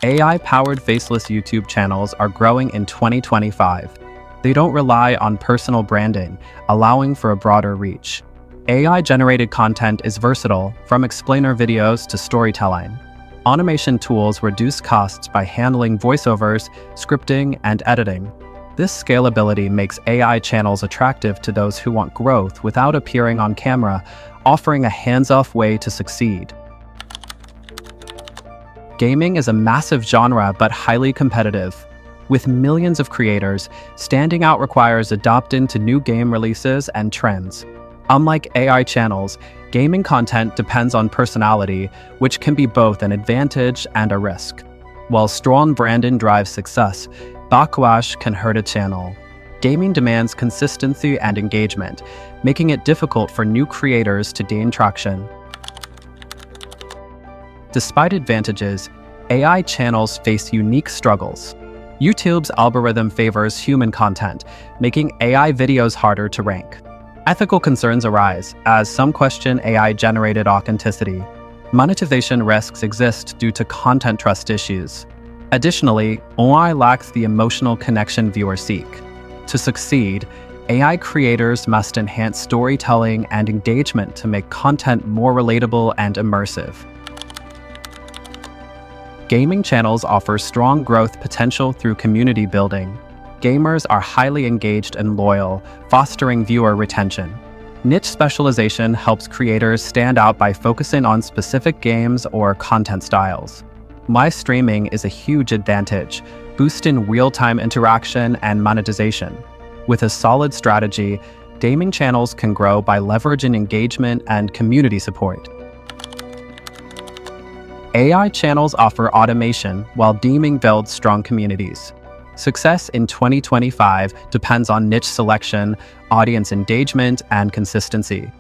AI-powered faceless YouTube channels are growing in 2025. They don't rely on personal branding, allowing for a broader reach. AI-generated content is versatile, from explainer videos to storytelling. Automation tools reduce costs by handling voiceovers, scripting, and editing. This scalability makes AI channels attractive to those who want growth without appearing on camera, offering a hands-off way to succeed. Gaming is a massive genre but highly competitive. With millions of creators, standing out requires adapting to new game releases and trends. Unlike AI channels, gaming content depends on personality, which can be both an advantage and a risk. While strong branding drives success, backlash can hurt a channel. Gaming demands consistency and engagement, making it difficult for new creators to gain traction. Despite advantages, AI channels face unique struggles. YouTube's algorithm favors human content, making AI videos harder to rank. Ethical concerns arise, as some question AI-generated authenticity. Monetization risks exist due to content trust issues. Additionally, AI lacks the emotional connection viewers seek. To succeed, AI creators must enhance storytelling and engagement to make content more relatable and immersive. Gaming channels offer strong growth potential through community building. Gamers are highly engaged and loyal, fostering viewer retention. Niche specialization helps creators stand out by focusing on specific games or content styles. Live streaming is a huge advantage, boosting real-time interaction and monetization. With a solid strategy, gaming channels can grow by leveraging engagement and community support. AI channels offer automation while gaming builds strong communities. Success in 2025 depends on niche selection, audience engagement, and consistency.